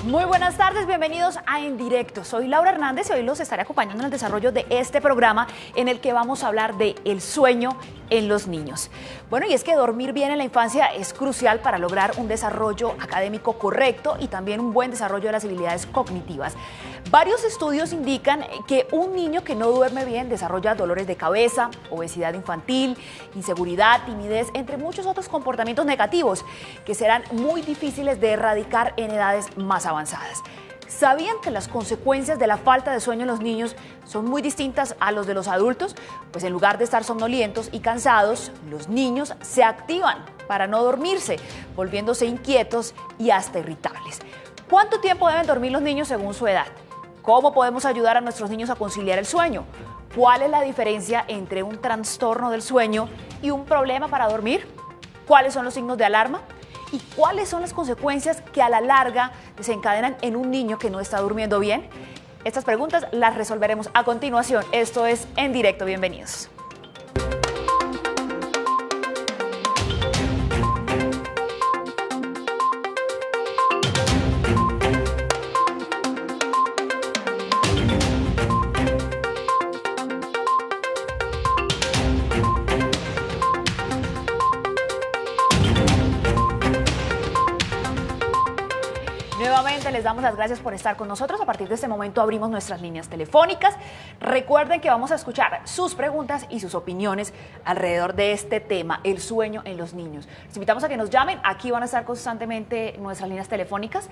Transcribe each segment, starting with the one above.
Muy buenas tardes, bienvenidos a En Directo. Soy Laura Hernández y hoy los estaré acompañando en el desarrollo de este programa en el que vamos a hablar de el sueño en los niños. Bueno, y es que dormir bien en la infancia es crucial para lograr un desarrollo académico correcto y también un buen desarrollo de las habilidades cognitivas. Varios estudios indican que un niño que no duerme bien desarrolla dolores de cabeza, obesidad infantil, inseguridad, timidez, entre muchos otros comportamientos negativos que serán muy difíciles de erradicar en edades más avanzadas. ¿Sabían que las consecuencias de la falta de sueño en los niños son muy distintas a los de los adultos? Pues en lugar de estar somnolientos y cansados, los niños se activan para no dormirse, volviéndose inquietos y hasta irritables. ¿Cuánto tiempo deben dormir los niños según su edad? ¿Cómo podemos ayudar a nuestros niños a conciliar el sueño? ¿Cuál es la diferencia entre un trastorno del sueño y un problema para dormir? ¿Cuáles son los signos de alarma? ¿Y cuáles son las consecuencias que a la larga desencadenan en un niño que no está durmiendo bien? Estas preguntas las resolveremos a continuación. Esto es En Directo. Bienvenidos. Nuevamente les damos las gracias por estar con nosotros. A partir de este momento abrimos nuestras líneas telefónicas. Recuerden que vamos a escuchar sus preguntas y sus opiniones alrededor de este tema, el sueño en los niños. Les invitamos a que nos llamen. Aquí van a estar constantemente nuestras líneas telefónicas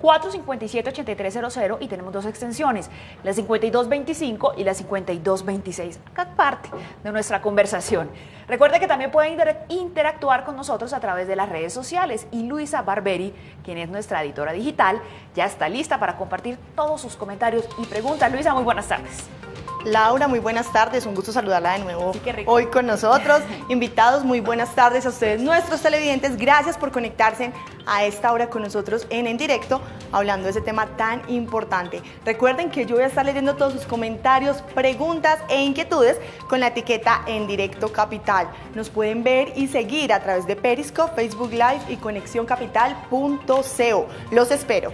457-8300 y tenemos dos extensiones, la 5225 y la 5226, acá parte de nuestra conversación. Recuerden que también pueden interactuar con nosotros a través de las redes sociales y Luisa Barberi, quien es nuestra editora digital, ya está lista para compartir todos sus comentarios y preguntas. Luisa, muy buenas tardes. Laura, muy buenas tardes, un gusto saludarla de nuevo hoy con nosotros. Invitados, muy buenas tardes a ustedes, nuestros televidentes. Gracias por conectarse a esta hora con nosotros en Directo, hablando de ese tema tan importante. Recuerden que yo voy a estar leyendo todos sus comentarios, preguntas e inquietudes con la etiqueta En Directo Capital. Nos pueden ver y seguir a través de Periscope, Facebook Live y conexioncapital.co. Los espero.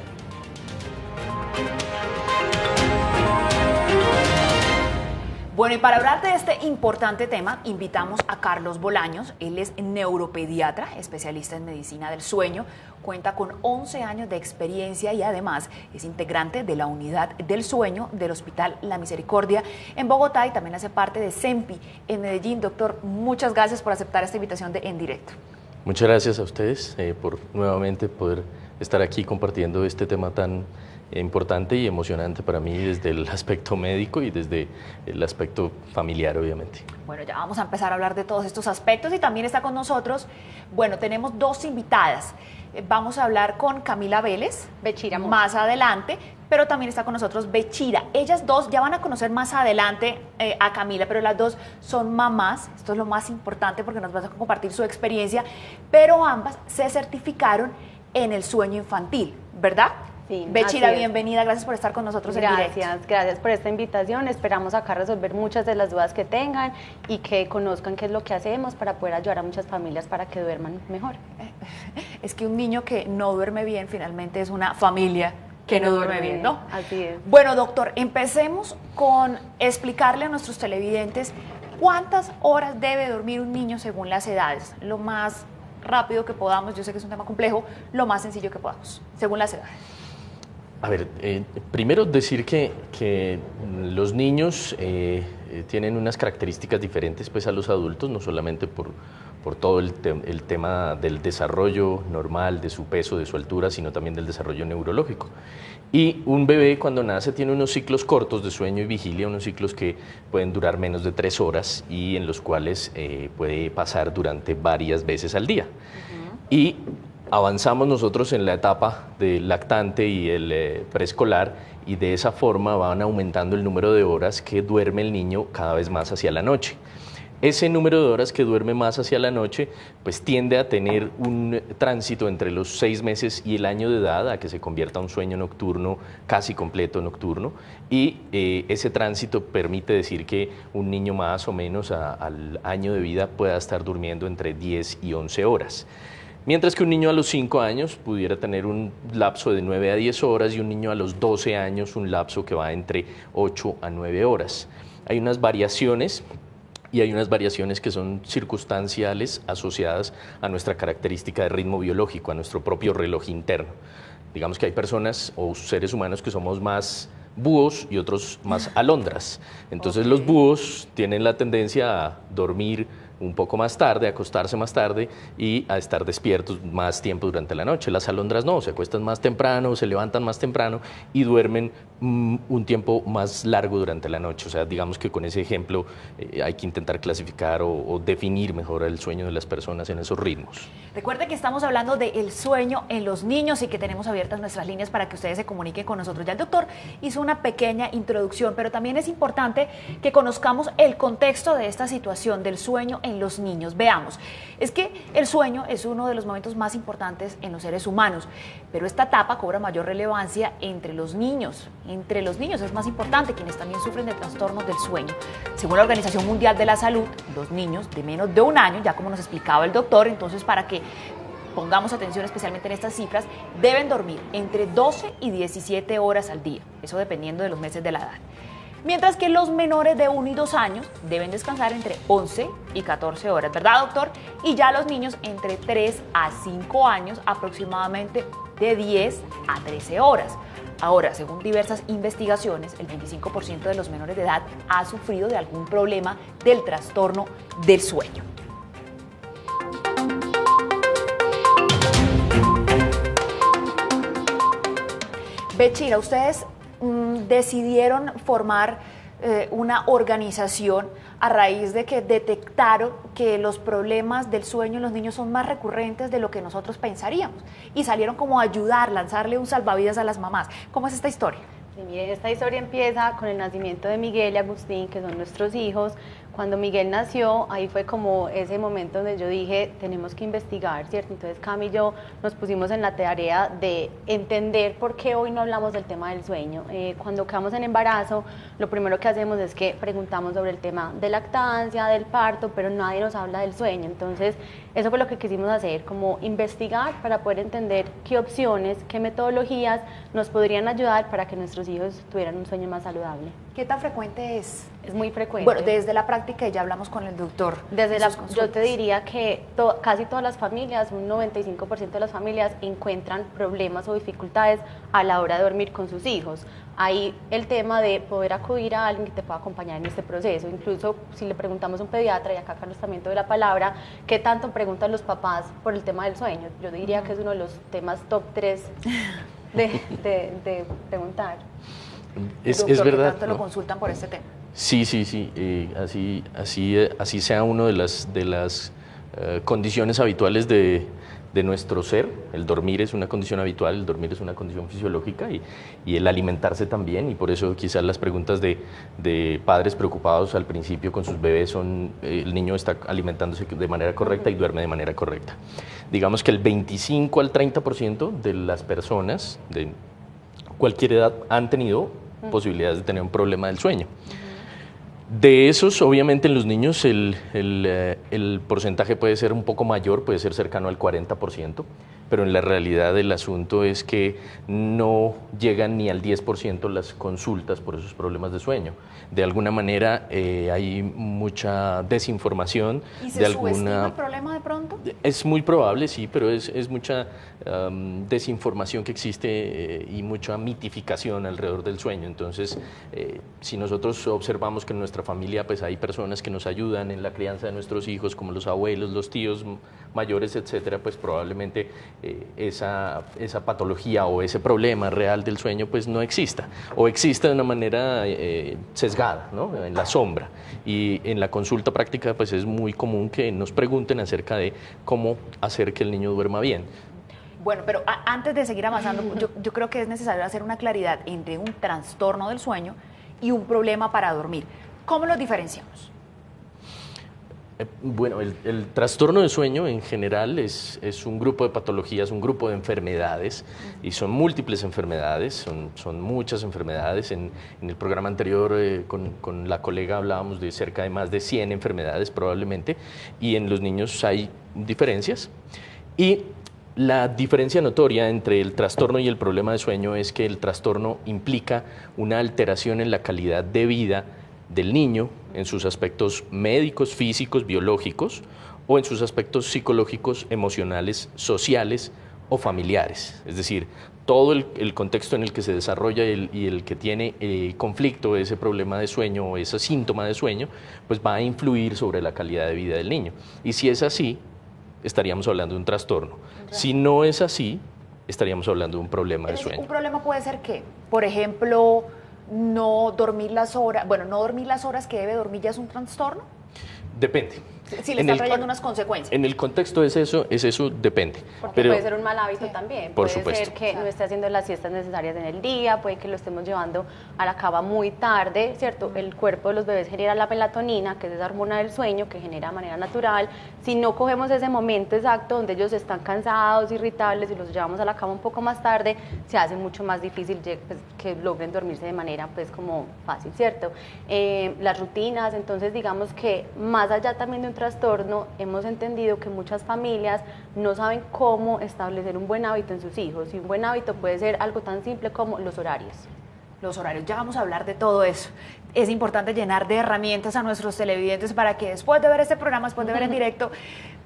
Bueno, y para hablar de este importante tema, invitamos a Carlos Bolaños. Él es neuropediatra, especialista en medicina del sueño, cuenta con 11 años de experiencia y además es integrante de la unidad del sueño del Hospital La Misericordia en Bogotá y también hace parte de CEMPI en Medellín. Doctor, muchas gracias por aceptar esta invitación de En Directo. Muchas gracias a ustedes por nuevamente poder estar aquí compartiendo este tema tan importante y emocionante para mí desde el aspecto médico y desde el aspecto familiar, obviamente. Bueno, ya vamos a empezar a hablar de todos estos aspectos y también está con nosotros, bueno, tenemos dos invitadas. Vamos a hablar con Camila Vélez, Bechira más adelante, pero también está con nosotros Bechira. Ellas dos ya van a conocer más adelante a Camila, pero las dos son mamás. Esto es lo más importante porque nos van a compartir su experiencia, pero ambas se certificaron en el sueño infantil, ¿verdad? Sí, Bechira, bienvenida, gracias por estar con nosotros en Directo. Gracias por esta invitación. Esperamos acá resolver muchas de las dudas que tengan y que conozcan qué es lo que hacemos para poder ayudar a muchas familias para que duerman mejor. Es que un niño que no duerme bien finalmente es una familia que no duerme bien, ¿no? Así es. Bueno, doctor, empecemos con explicarle a nuestros televidentes cuántas horas debe dormir un niño según las edades. Lo más rápido que podamos, yo sé que es un tema complejo, lo más sencillo que podamos, según las edades. A ver, primero decir que los niños tienen unas características diferentes pues, a los adultos, no solamente por todo el tema del desarrollo normal, de su peso, de su altura, sino también del desarrollo neurológico. Y un bebé cuando nace tiene unos ciclos cortos de sueño y vigilia, unos ciclos que pueden durar menos de 3 horas y en los cuales puede pasar durante varias veces al día. Y avanzamos nosotros en la etapa del lactante y el preescolar y de esa forma van aumentando el número de horas que duerme el niño cada vez más hacia la noche. Ese número de horas que duerme más hacia la noche pues tiende a tener un tránsito entre los 6 meses y el año de edad a que se convierta un sueño nocturno casi completo nocturno y ese tránsito permite decir que un niño más o menos al año de vida pueda estar durmiendo entre 10 y 11 horas. Mientras que un niño a los 5 años pudiera tener un lapso de 9 a 10 horas y un niño a los 12 años un lapso que va entre 8 a 9 horas. Hay unas variaciones y hay unas variaciones que son circunstanciales asociadas a nuestra característica de ritmo biológico, a nuestro propio reloj interno. Digamos que hay personas o seres humanos que somos más búhos y otros más alondras. Entonces los búhos tienen la tendencia a dormir un poco más tarde, a acostarse más tarde y a estar despiertos más tiempo durante la noche. Las alondras no, se acuestan más temprano, se levantan más temprano y duermen un tiempo más largo durante la noche. O sea, digamos que con ese ejemplo hay que intentar clasificar o definir mejor el sueño de las personas en esos ritmos. Recuerde que estamos hablando del sueño en los niños y que tenemos abiertas nuestras líneas para que ustedes se comuniquen con nosotros. Ya el doctor hizo una pequeña introducción, pero también es importante que conozcamos el contexto de esta situación del sueño en los niños. Veamos, es que el sueño es uno de los momentos más importantes en los seres humanos, pero esta etapa cobra mayor relevancia entre los niños. Entre los niños es más importante, quienes también sufren de trastornos del sueño. Según la Organización Mundial de la Salud, los niños de menos de un año, ya como nos explicaba el doctor, entonces para que pongamos atención especialmente en estas cifras, deben dormir entre 12 y 17 horas al día, eso dependiendo de los meses de la edad. Mientras que los menores de 1 y 2 años deben descansar entre 11 y 14 horas, ¿verdad, doctor? Y ya los niños entre 3 a 5 años aproximadamente de 10 a 13 horas. Ahora, según diversas investigaciones, el 25% de los menores de edad ha sufrido de algún problema del trastorno del sueño. Bechira, ustedes decidieron formar una organización a raíz de que detectaron que los problemas del sueño en los niños son más recurrentes de lo que nosotros pensaríamos y salieron como a ayudar, lanzarle un salvavidas a las mamás. ¿Cómo es esta historia? Sí, mire, esta historia empieza con el nacimiento de Miguel y Agustín, que son nuestros hijos. Cuando Miguel nació, ahí fue como ese momento donde yo dije, tenemos que investigar, ¿cierto? Entonces Cami y yo nos pusimos en la tarea de entender por qué hoy no hablamos del tema del sueño. Cuando quedamos en embarazo, lo primero que hacemos es que preguntamos sobre el tema de lactancia, del parto, pero nadie nos habla del sueño. Entonces, eso fue lo que quisimos hacer, como investigar para poder entender qué opciones, qué metodologías nos podrían ayudar para que nuestros hijos tuvieran un sueño más saludable. ¿Qué tan frecuente es? Es muy frecuente. Bueno, desde la práctica ya hablamos con el doctor. Yo te diría que casi todas las familias, un 95% de las familias encuentran problemas o dificultades a la hora de dormir con sus hijos. Ahí el tema de poder acudir a alguien que te pueda acompañar en este proceso. Incluso si le preguntamos a un pediatra, y acá Carlos también te doy la palabra, ¿qué tanto preguntan los papás por el tema del sueño? Yo diría que es uno de los temas top 3 de preguntar. Es Doctor, verdad. ¿qué tanto lo consultan por este tema? Sí. Así sea uno de las condiciones habituales de nuestro ser. El dormir es una condición habitual, el dormir es una condición fisiológica y el alimentarse también, y por eso quizás las preguntas de padres preocupados al principio con sus bebés son el niño está alimentándose de manera correcta y duerme de manera correcta. Digamos que el 25 al 30% de las personas de cualquier edad han tenido posibilidades de tener un problema del sueño. De esos, obviamente en los niños el porcentaje puede ser un poco mayor, puede ser cercano al 40%, pero en la realidad el asunto es que no llegan ni al 10% las consultas por esos problemas de sueño. De alguna manera hay mucha desinformación. ¿Y se subestima el problema de pronto? Es muy probable, sí, pero es mucha desinformación que existe y mucha mitificación alrededor del sueño. Entonces, si nosotros observamos que en nuestra familia pues hay personas que nos ayudan en la crianza de nuestros hijos, como los abuelos, los tíos mayores, etcétera, pues probablemente esa patología o ese problema real del sueño pues no exista, o exista de una manera sesgada, ¿no? En la sombra. Y en la consulta práctica pues es muy común que nos pregunten acerca de cómo hacer que el niño duerma bien. Bueno, pero antes de seguir avanzando, yo creo que es necesario hacer una claridad entre un trastorno del sueño y un problema para dormir. ¿Cómo los diferenciamos? Bueno, el trastorno de sueño en general es un grupo de patologías, un grupo de enfermedades, y son múltiples enfermedades, son muchas enfermedades. En el programa anterior con la colega hablábamos de cerca de más de 100 enfermedades probablemente, y en los niños hay diferencias. Y La diferencia notoria entre el trastorno y el problema de sueño es que el trastorno implica una alteración en la calidad de vida del niño en sus aspectos médicos, físicos, biológicos o en sus aspectos psicológicos, emocionales, sociales o familiares. Es decir, todo el contexto en el que se desarrolla y el que tiene conflicto, ese problema de sueño o ese síntoma de sueño, pues va a influir sobre la calidad de vida del niño. Y si es así, estaríamos hablando de un trastorno. Si no es así, estaríamos hablando de un problema de sueño. Un problema puede ser que, por ejemplo, no dormir las horas, bueno, no dormir las horas que debe dormir ya es un trastorno. Depende. Si le están trayendo unas consecuencias. En el contexto es eso, depende. Porque pero, puede ser un mal hábito también. Por puede supuesto. ser que no esté haciendo las siestas necesarias en el día, puede que lo estemos llevando a la cama muy tarde, ¿cierto? El cuerpo de los bebés genera la melatonina, que es esa hormona del sueño que genera de manera natural. Si no cogemos ese momento exacto donde ellos están cansados, irritables y los llevamos a la cama un poco más tarde, se hace mucho más difícil pues, que logren dormirse de manera pues como fácil, ¿cierto? Las rutinas, entonces digamos que más allá también de un trastorno, hemos entendido que muchas familias no saben cómo establecer un buen hábito en sus hijos, y un buen hábito puede ser algo tan simple como los horarios. Los horarios, ya vamos a hablar de todo eso. Es importante llenar de herramientas a nuestros televidentes para que después de ver este programa, después de ver en directo,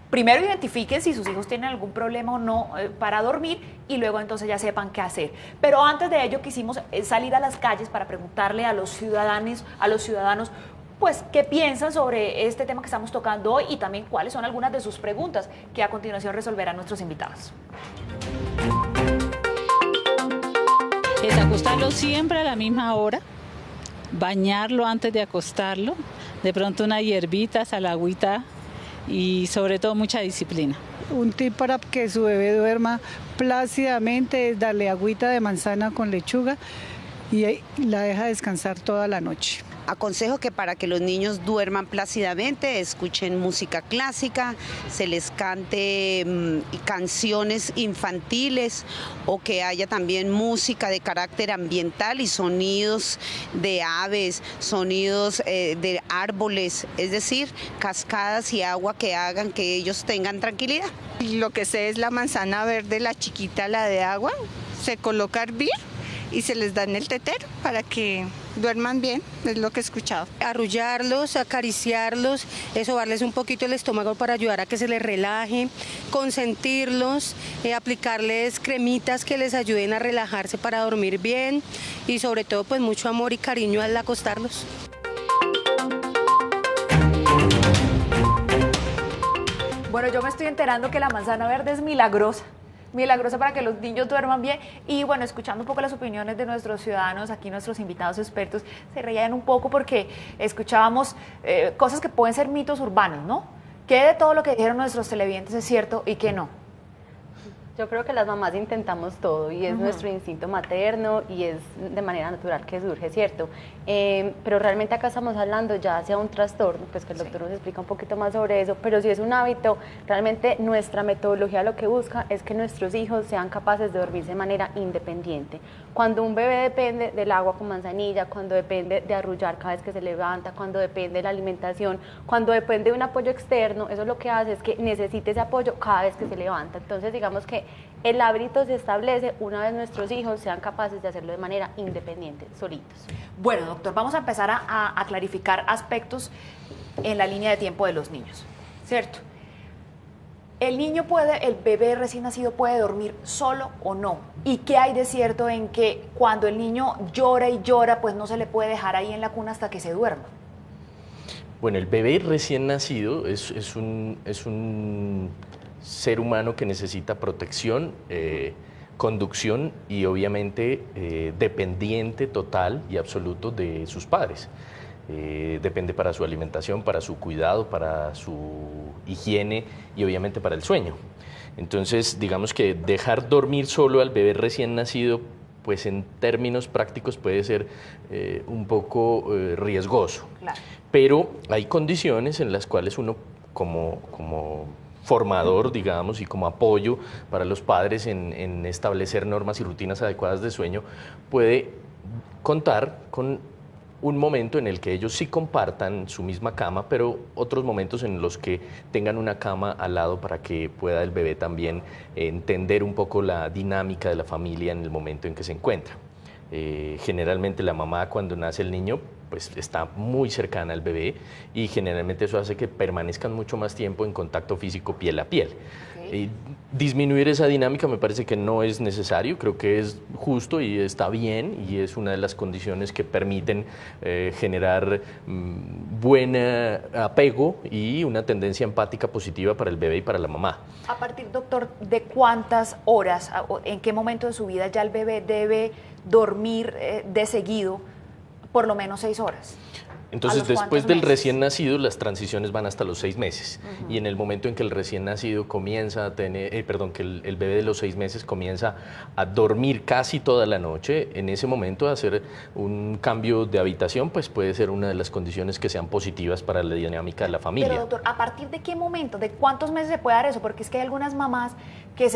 primero identifiquen si sus hijos tienen algún problema o no para dormir y luego entonces ya sepan qué hacer. Pero antes de ello quisimos salir a las calles para preguntarle a los ciudadanos, pues qué piensan sobre este tema que estamos tocando hoy y también cuáles son algunas de sus preguntas que a continuación resolverán nuestros invitados. Es acostarlo siempre a la misma hora, bañarlo antes de acostarlo, de pronto unas hierbitas a la agüita y sobre todo mucha disciplina. Un tip para que su bebé duerma plácidamente es darle agüita de manzana con lechuga y la deja descansar toda la noche. Aconsejo que para que los niños duerman plácidamente escuchen música clásica, se les cante canciones infantiles o que haya también música de carácter ambiental y sonidos de aves, sonidos de árboles, es decir, cascadas y agua que hagan que ellos tengan tranquilidad. Lo que sé es la manzana verde, la chiquita, la de agua, se coloca a hervir y se les da en el tetero para que duerman bien, es lo que he escuchado. Arrullarlos, acariciarlos, sobarles un poquito el estómago para ayudar a que se les relaje, consentirlos, aplicarles cremitas que les ayuden a relajarse para dormir bien y sobre todo pues mucho amor y cariño al acostarlos. Bueno, yo me estoy enterando que la manzana verde es milagrosa para que los niños duerman bien. Y bueno, escuchando un poco las opiniones de nuestros ciudadanos, aquí nuestros invitados expertos se reían un poco porque escuchábamos cosas que pueden ser mitos urbanos, ¿no? ¿Qué de todo lo que dijeron nuestros televidentes es cierto y qué no? Yo creo que las mamás intentamos todo y es nuestro instinto materno y es de manera natural que surge, ¿cierto? Pero realmente acá estamos hablando ya sea un trastorno, pues que el doctor nos explica un poquito más sobre eso, pero si es un hábito, realmente nuestra metodología lo que busca es que nuestros hijos sean capaces de dormirse de manera independiente. Cuando un bebé depende del agua con manzanilla, cuando depende de arrullar cada vez que se levanta, cuando depende de la alimentación, cuando depende de un apoyo externo, eso lo que hace es que necesite ese apoyo cada vez que se levanta. Entonces digamos que el hábito se establece una vez nuestros hijos sean capaces de hacerlo de manera independiente, solitos. Bueno, doctor, vamos a empezar a clarificar aspectos en la línea de tiempo de los niños, ¿cierto? ¿El bebé recién nacido puede dormir solo o no? ¿Y qué hay de cierto en que cuando el niño llora y llora, pues no se le puede dejar ahí en la cuna hasta que se duerma? Bueno, el bebé recién nacido es un ser humano que necesita protección, conducción y obviamente dependiente total y absoluto de sus padres. Depende para su alimentación, para su cuidado, para su higiene y obviamente para el sueño. Entonces, digamos que dejar dormir solo al bebé recién nacido, pues en términos prácticos puede ser un poco riesgoso. Claro. Pero hay condiciones en las cuales uno como formador, digamos, y como apoyo para los padres en establecer normas y rutinas adecuadas de sueño, puede contar con un momento en el que ellos sí compartan su misma cama, pero otros momentos en los que tengan una cama al lado para que pueda el bebé también entender un poco la dinámica de la familia en el momento en que se encuentra. Generalmente la mamá, cuando nace el niño, pues está muy cercana al bebé, y generalmente eso hace que permanezcan mucho más tiempo en contacto físico piel a piel. Disminuir esa dinámica me parece que no es necesario, creo que es justo y está bien, y es una de las condiciones que permiten generar buen apego y una tendencia empática positiva para el bebé y para la mamá. A partir, doctor, ¿de cuántas horas, en qué momento de su vida ya el bebé debe dormir de seguido por lo menos 6 horas? Entonces, después del recién nacido, las transiciones van hasta los 6 meses. Y en el momento en que el recién nacido comienza a tener, que el bebé de los 6 meses comienza a dormir casi toda la noche, en ese momento hacer un cambio de habitación, pues puede ser una de las condiciones que sean positivas para la dinámica de la familia. Pero, doctor, ¿a partir de qué momento, de cuántos meses se puede dar eso? Porque es que hay algunas mamás que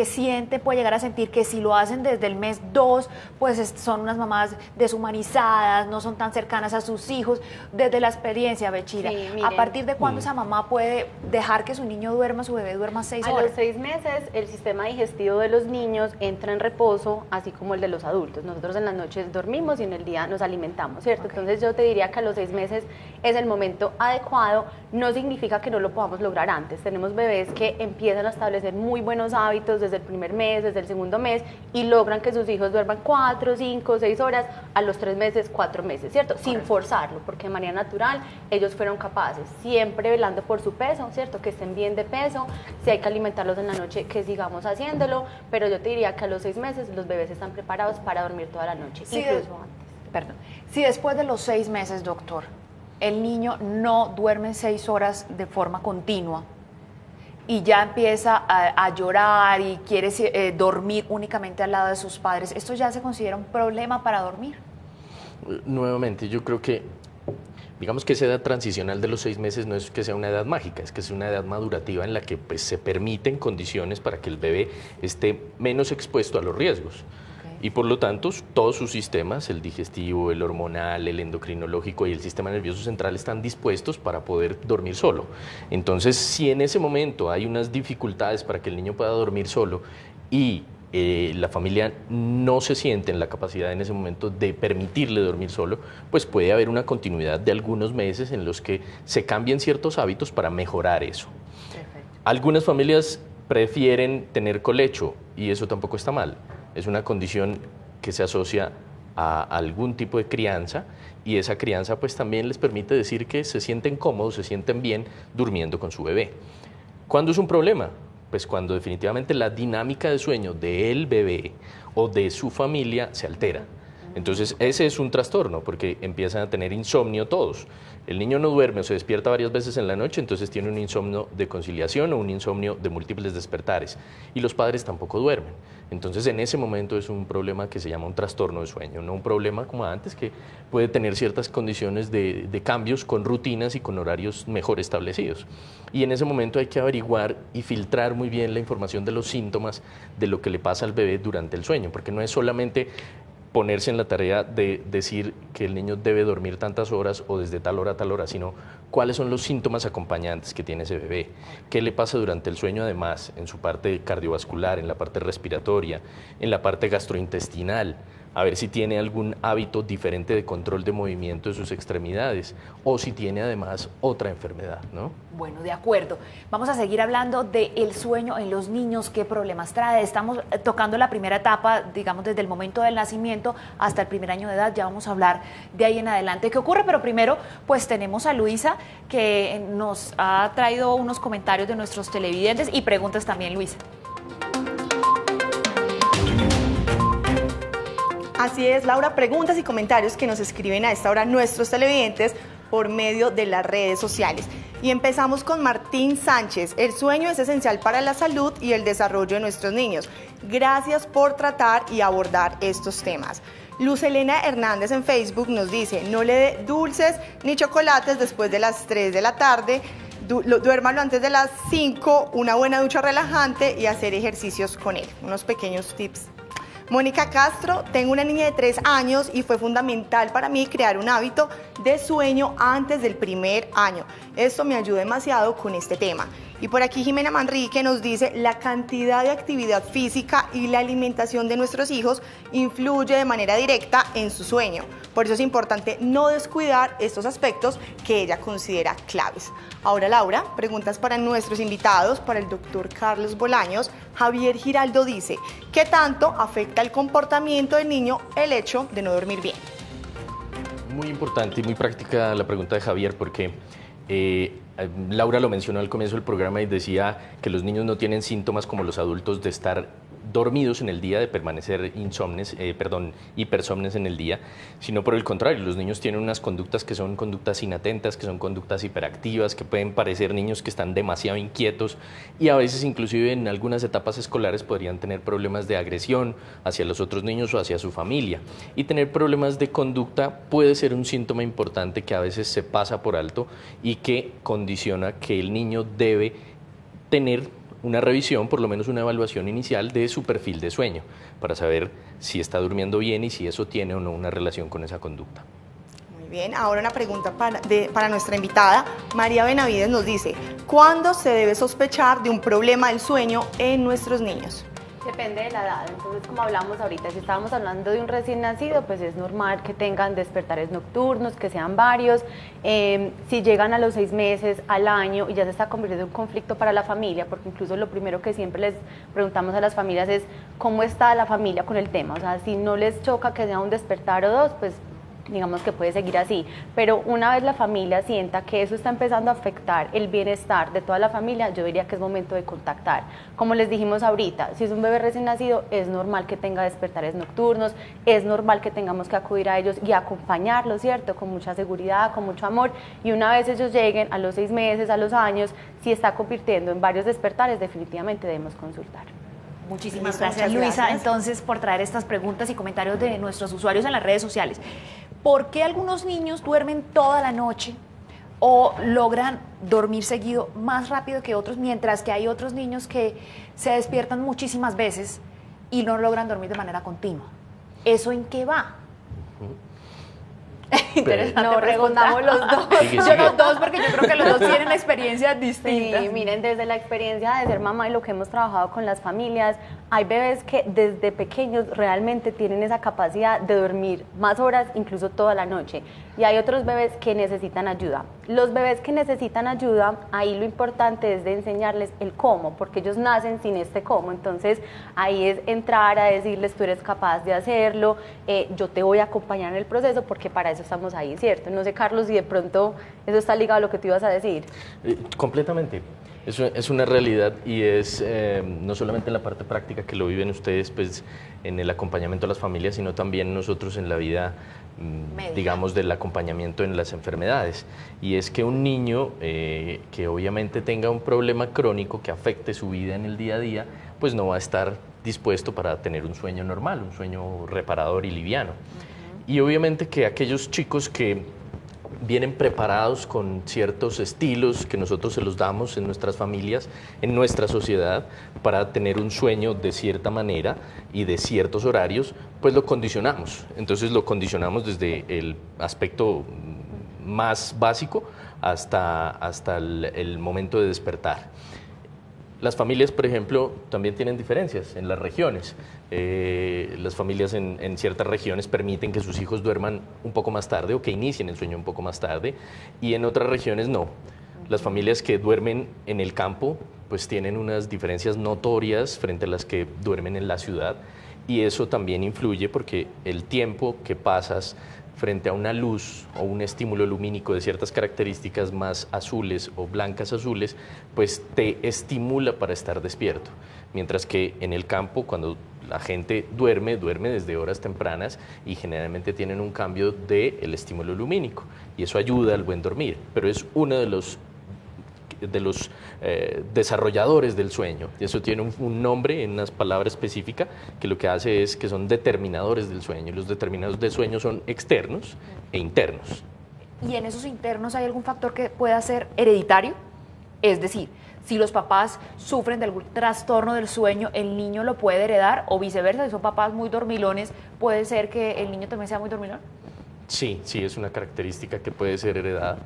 sienten, puede llegar a sentir que si lo hacen desde el mes 2, pues son unas mamás deshumanizadas, no son tan cercanas a sus hijos. Desde la experiencia, Bechira, sí, ¿a partir de cuándo esa mamá puede dejar que su niño duerma, su bebé duerma 6 horas? A los 6 meses el sistema digestivo de los niños entra en reposo, así como el de los adultos. Nosotros en las noches dormimos y en el día nos alimentamos, ¿cierto? Okay. Entonces yo te diría que a los 6 meses es el momento adecuado. No significa que no lo podamos lograr antes. Tenemos bebés que empiezan a establecer muy buenos hábitos desde el primer mes, desde el segundo mes, y logran que sus hijos duerman 4, 5, 6 horas a los 3 meses, 4 meses, ¿cierto? Correcto. Sin forzarlo, porque de manera natural ellos fueron capaces, siempre velando por su peso, ¿cierto? Que estén bien de peso, si hay que alimentarlos en la noche, que sigamos haciéndolo, pero yo te diría que a los 6 meses los bebés están preparados para dormir toda la noche, sí, incluso antes. Perdón. Si después de los 6 meses, doctor, el niño no duerme 6 horas de forma continua y ya empieza a llorar y quiere dormir únicamente al lado de sus padres, ¿esto ya se considera un problema para dormir? Nuevamente, yo creo que digamos que esa edad transicional de los 6 meses no es que sea una edad mágica, es que es una edad madurativa en la que pues, se permiten condiciones para que el bebé esté menos expuesto a los riesgos. Y por lo tanto, todos sus sistemas, el digestivo, el hormonal, el endocrinológico y el sistema nervioso central están dispuestos para poder dormir solo. Entonces, si en ese momento hay unas dificultades para que el niño pueda dormir solo y la familia no se siente en la capacidad en ese momento de permitirle dormir solo, pues puede haber una continuidad de algunos meses en los que se cambien ciertos hábitos para mejorar eso. Perfecto. Algunas familias prefieren tener colecho y eso tampoco está mal. Es una condición que se asocia a algún tipo de crianza y esa crianza pues también les permite decir que se sienten cómodos, se sienten bien durmiendo con su bebé. ¿Cuándo es un problema? Pues cuando definitivamente la dinámica de sueño del bebé o de su familia se altera. Entonces ese es un trastorno porque empiezan a tener insomnio todos. El niño no duerme o se despierta varias veces en la noche, entonces tiene un insomnio de conciliación o un insomnio de múltiples despertares. Y los padres tampoco duermen. Entonces en ese momento es un problema que se llama un trastorno de sueño, no un problema como antes que puede tener ciertas condiciones de cambios con rutinas y con horarios mejor establecidos. Y en ese momento hay que averiguar y filtrar muy bien la información de los síntomas de lo que le pasa al bebé durante el sueño, porque no es solamente ponerse en la tarea de decir que el niño debe dormir tantas horas o desde tal hora a tal hora, sino cuáles son los síntomas acompañantes que tiene ese bebé, qué le pasa durante el sueño además, en su parte cardiovascular, en la parte respiratoria, en la parte gastrointestinal, a ver si tiene algún hábito diferente de control de movimiento de sus extremidades o si tiene además otra enfermedad, ¿no? Bueno, de acuerdo. Vamos a seguir hablando del sueño en los niños, qué problemas trae. Estamos tocando la primera etapa, digamos, desde el momento del nacimiento hasta el primer año de edad. Ya vamos a hablar de ahí en adelante qué ocurre, pero primero, pues tenemos a Luisa, que nos ha traído unos comentarios de nuestros televidentes y preguntas también, Luisa. Así es, Laura, preguntas y comentarios que nos escriben a esta hora nuestros televidentes por medio de las redes sociales. Y empezamos con Martín Sánchez. El sueño es esencial para la salud y el desarrollo de nuestros niños. Gracias por tratar y abordar estos temas. Luz Elena Hernández en Facebook nos dice, no le dé dulces ni chocolates después de las 3 de la tarde, duérmalo antes de las 5, una buena ducha relajante y hacer ejercicios con él. Unos pequeños tips Mónica Castro, tengo una niña de 3 años y fue fundamental para mí crear un hábito de sueño antes del primer año. Esto me ayuda demasiado con este tema. Y por aquí Jimena Manrique nos dice, la cantidad de actividad física y la alimentación de nuestros hijos influye de manera directa en su sueño. Por eso es importante no descuidar estos aspectos que ella considera claves. Ahora, Laura, preguntas para nuestros invitados, para el doctor Carlos Bolaños. Javier Giraldo dice, ¿qué tanto afecta el comportamiento del niño el hecho de no dormir bien? Muy importante y muy práctica la pregunta de Javier, porque Laura lo mencionó al comienzo del programa y decía que los niños no tienen síntomas como los adultos de estar dormidos en el día, de permanecer hipersomnes en el día, sino por el contrario, los niños tienen unas conductas que son conductas inatentas, que son conductas hiperactivas, que pueden parecer niños que están demasiado inquietos y a veces inclusive en algunas etapas escolares podrían tener problemas de agresión hacia los otros niños o hacia su familia. Y tener problemas de conducta puede ser un síntoma importante que a veces se pasa por alto y que condiciona que el niño debe tener una revisión, por lo menos una evaluación inicial de su perfil de sueño, para saber si está durmiendo bien y si eso tiene o no una relación con esa conducta. Muy bien, ahora una pregunta para nuestra invitada. María Benavides nos dice, ¿cuándo se debe sospechar de un problema del sueño en nuestros niños? Depende de la edad, entonces como hablamos ahorita, si estábamos hablando de un recién nacido, pues es normal que tengan despertares nocturnos, que sean varios. Si llegan a los 6 meses, al año y ya se está convirtiendo en un conflicto para la familia, porque incluso lo primero que siempre les preguntamos a las familias es cómo está la familia con el tema, o sea, si no les choca que sea un despertar o 2, pues digamos que puede seguir así, pero una vez la familia sienta que eso está empezando a afectar el bienestar de toda la familia, yo diría que es momento de contactar. Como les dijimos ahorita, si es un bebé recién nacido, es normal que tenga despertares nocturnos, es normal que tengamos que acudir a ellos y acompañarlos, ¿cierto? Con mucha seguridad, con mucho amor, y una vez ellos lleguen a los 6 meses, a los años, si está convirtiendo en varios despertares, definitivamente debemos consultar. Muchísimas gracias, Luisa, entonces, por traer estas preguntas y comentarios de nuestros usuarios en las redes sociales. ¿Por qué algunos niños duermen toda la noche o logran dormir seguido más rápido que otros, mientras que hay otros niños que se despiertan muchísimas veces y no logran dormir de manera continua? ¿Eso en qué va? Interesante, no, respondamos los dos. Yo los dos, porque yo creo que los dos tienen experiencias distintas. Sí, miren, desde la experiencia de ser mamá y lo que hemos trabajado con las familias, hay bebés que desde pequeños realmente tienen esa capacidad de dormir más horas, incluso toda la noche. Y hay otros bebés que necesitan ayuda. Los bebés que necesitan ayuda, ahí lo importante es de enseñarles el cómo, porque ellos nacen sin este cómo. Entonces, ahí es entrar a decirles, tú eres capaz de hacerlo, yo te voy a acompañar en el proceso, porque para eso estamos ahí, ¿cierto? No sé, Carlos, si de pronto eso está ligado a lo que tú ibas a decir. Completamente. Eso es una realidad y es no solamente en la parte práctica que lo viven ustedes, pues en el acompañamiento a las familias, sino también nosotros en la vida, digamos, del acompañamiento en las enfermedades. Y es que un niño que obviamente tenga un problema crónico que afecte su vida en el día a día, pues no va a estar dispuesto para tener un sueño normal, un sueño reparador y liviano. Y obviamente que aquellos chicos que vienen preparados con ciertos estilos que nosotros se los damos en nuestras familias, en nuestra sociedad, para tener un sueño de cierta manera y de ciertos horarios, pues lo condicionamos. Entonces lo condicionamos desde el aspecto más básico hasta el momento de despertar. Las familias, por ejemplo, también tienen diferencias en las regiones. Las familias en ciertas regiones permiten que sus hijos duerman un poco más tarde o que inicien el sueño un poco más tarde, y en otras regiones no. Las familias que duermen en el campo pues tienen unas diferencias notorias frente a las que duermen en la ciudad, y eso también influye porque el tiempo que pasas frente a una luz o un estímulo lumínico de ciertas características más azules o blancas azules, pues te estimula para estar despierto. Mientras que en el campo, cuando la gente duerme desde horas tempranas y generalmente tienen un cambio del estímulo lumínico, y eso ayuda al buen dormir, pero es uno de los desarrolladores del sueño. Y eso tiene un nombre en una palabra específica que lo que hace es que son determinadores del sueño. Los determinadores del sueño son externos e internos. ¿Y en esos internos hay algún factor que pueda ser hereditario? Es decir, si los papás sufren de algún trastorno del sueño, ¿el niño lo puede heredar? O viceversa, si son papás muy dormilones, ¿puede ser que el niño también sea muy dormilón? Sí, sí, es una característica que puede ser heredada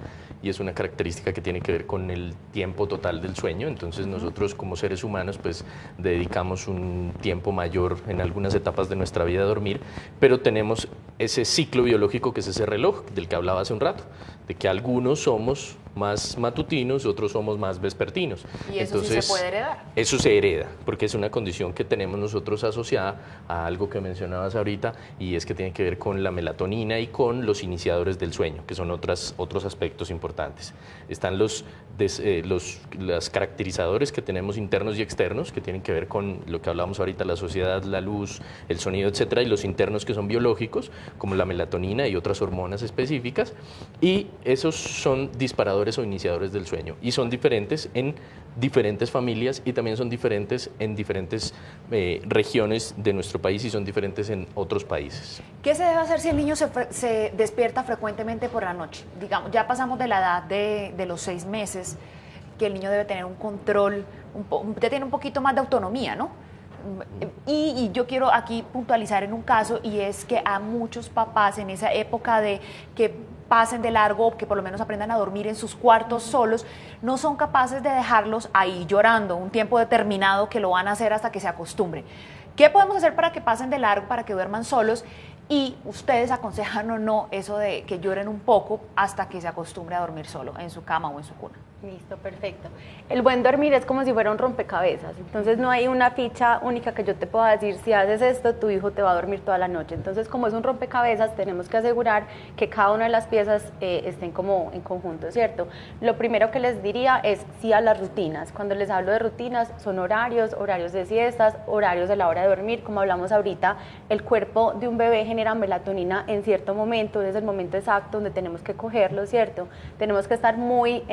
y es una característica que tiene que ver con el tiempo total del sueño. Entonces nosotros como seres humanos pues dedicamos un tiempo mayor en algunas etapas de nuestra vida a dormir, pero tenemos ese ciclo biológico que es ese reloj del que hablaba hace un rato, de que algunos somos más matutinos, otros somos más vespertinos. ¿Y eso sí se puede heredar? Eso se hereda, porque es una condición que tenemos nosotros asociada a algo que mencionabas ahorita, y es que tiene que ver con la melatonina y con los iniciadores del sueño, que son otros aspectos importantes. Están los caracterizadores que tenemos internos y externos, que tienen que ver con lo que hablamos ahorita, la sociedad, la luz, el sonido, etcétera, y los internos que son biológicos, como la melatonina y otras hormonas específicas, y esos son disparadores o iniciadores del sueño, y son diferentes en diferentes familias y también son diferentes en diferentes regiones de nuestro país y son diferentes en otros países. ¿Qué se debe hacer si el niño se despierta frecuentemente por la noche? Digamos, ya pasamos de la edad de los 6 meses, que el niño debe tener un control, ya tiene un poquito más de autonomía, ¿no? Y yo quiero aquí puntualizar en un caso, y es que a muchos papás en esa época de que pasen de largo o que por lo menos aprendan a dormir en sus cuartos solos, no son capaces de dejarlos ahí llorando un tiempo determinado, que lo van a hacer hasta que se acostumbren. ¿Qué podemos hacer para que pasen de largo, para que duerman solos? Y ustedes aconsejan o no eso de que lloren un poco hasta que se acostumbre a dormir solo en su cama o en su cuna. Listo, perfecto. El buen dormir es como si fuera un rompecabezas, entonces no hay una ficha única que yo te pueda decir, si haces esto, tu hijo te va a dormir toda la noche. Entonces, como es un rompecabezas, tenemos que asegurar que cada una de las piezas estén como en conjunto, ¿cierto? Lo primero que les diría es sí a las rutinas. Cuando les hablo de rutinas, son horarios de siestas, horarios de la hora de dormir. Como hablamos ahorita, el cuerpo de un bebé genera melatonina en cierto momento, es el momento exacto donde tenemos que cogerlo, ¿cierto? Tenemos que estar muy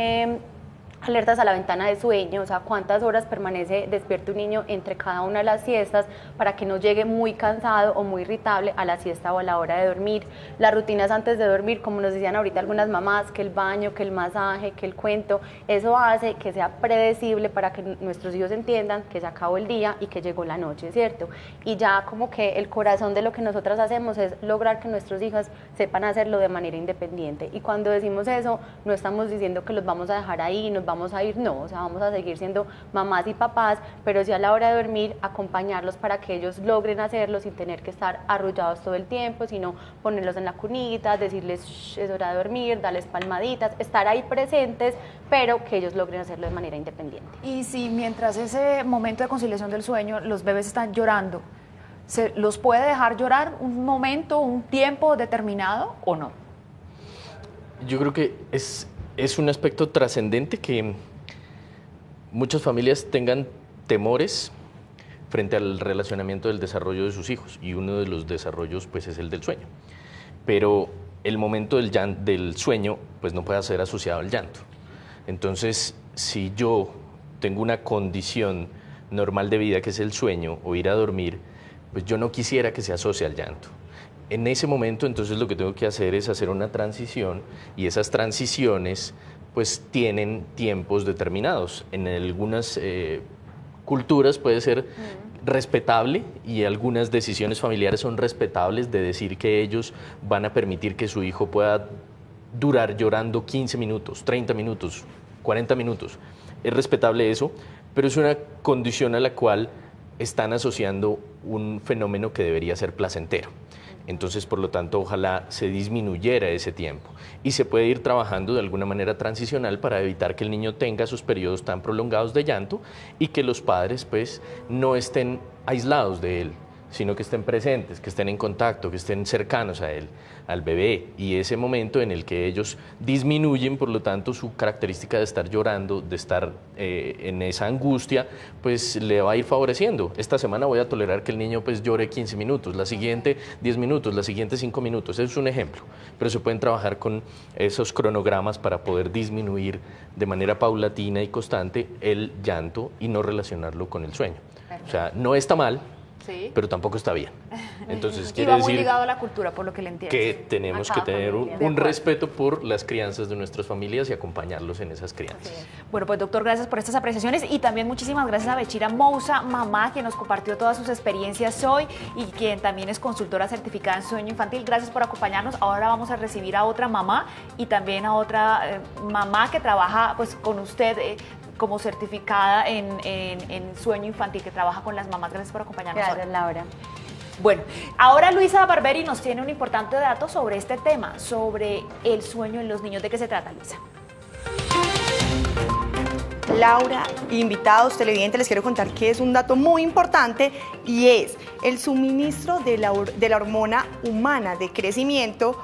alertas a la ventana de sueño, o sea, cuántas horas permanece despierto un niño entre cada una de las siestas para que no llegue muy cansado o muy irritable a la siesta o a la hora de dormir. Las rutinas antes de dormir, como nos decían ahorita algunas mamás, que el baño, que el masaje, que el cuento, eso hace que sea predecible para que nuestros hijos entiendan que se acabó el día y que llegó la noche, ¿cierto? Y ya como que el corazón de lo que nosotras hacemos es lograr que nuestros hijos sepan hacerlo de manera independiente. Y cuando decimos eso, no estamos diciendo que los vamos a dejar ahí, nos vamos a ir, no, o sea, vamos a seguir siendo mamás y papás, pero sí a la hora de dormir, acompañarlos para que ellos logren hacerlo sin tener que estar arrullados todo el tiempo, sino ponerlos en la cunita, decirles es hora de dormir, darles palmaditas, estar ahí presentes, pero que ellos logren hacerlo de manera independiente. Y si mientras ese momento de conciliación del sueño los bebés están llorando, ¿se los puede dejar llorar un momento, un tiempo determinado o no? Yo creo que es un aspecto trascendente que muchas familias tengan temores frente al relacionamiento del desarrollo de sus hijos, y uno de los desarrollos pues es el del sueño. Pero el momento del sueño pues no puede ser asociado al llanto. Entonces, si yo tengo una condición normal de vida que es el sueño o ir a dormir, pues yo no quisiera que se asocie al llanto. En ese momento, entonces, lo que tengo que hacer es hacer una transición, y esas transiciones pues tienen tiempos determinados. En algunas culturas puede ser respetable, y algunas decisiones familiares son respetables, de decir que ellos van a permitir que su hijo pueda durar llorando 15 minutos, 30 minutos, 40 minutos. Es respetable eso, pero es una condición a la cual están asociando un fenómeno que debería ser placentero. Entonces, por lo tanto, ojalá se disminuyera ese tiempo, y se puede ir trabajando de alguna manera transicional para evitar que el niño tenga esos periodos tan prolongados de llanto, y que los padres pues no estén aislados de él, sino que estén presentes, que estén en contacto, que estén cercanos a él, al bebé, y ese momento en el que ellos disminuyen, por lo tanto, su característica de estar llorando, de estar en esa angustia, pues le va a ir favoreciendo. Esta semana voy a tolerar que el niño pues llore 15 minutos, la siguiente 10 minutos, la siguiente 5 minutos, eso es un ejemplo, pero se pueden trabajar con esos cronogramas para poder disminuir de manera paulatina y constante el llanto y no relacionarlo con el sueño. O sea, no está mal pero tampoco está bien. Entonces, y va muy ligado a la cultura, por lo que le entiendo. Que tenemos que tener un respeto por las crianzas de nuestras familias y acompañarlos en esas crianzas. Bueno, pues doctor, gracias por estas apreciaciones y también muchísimas gracias a Bechira Moussa, mamá, que nos compartió todas sus experiencias hoy y quien también es consultora certificada en sueño infantil. Gracias por acompañarnos. Ahora vamos a recibir a otra mamá y también a otra mamá que trabaja pues con usted como certificada en sueño infantil, que trabaja con las mamás. Gracias por acompañarnos. Gracias, Laura. Bueno, ahora Luisa Barberi nos tiene un importante dato sobre este tema, sobre el sueño en los niños. ¿De qué se trata, Luisa? Laura, invitados, televidentes, les quiero contar que es un dato muy importante y es el suministro de la hormona humana de crecimiento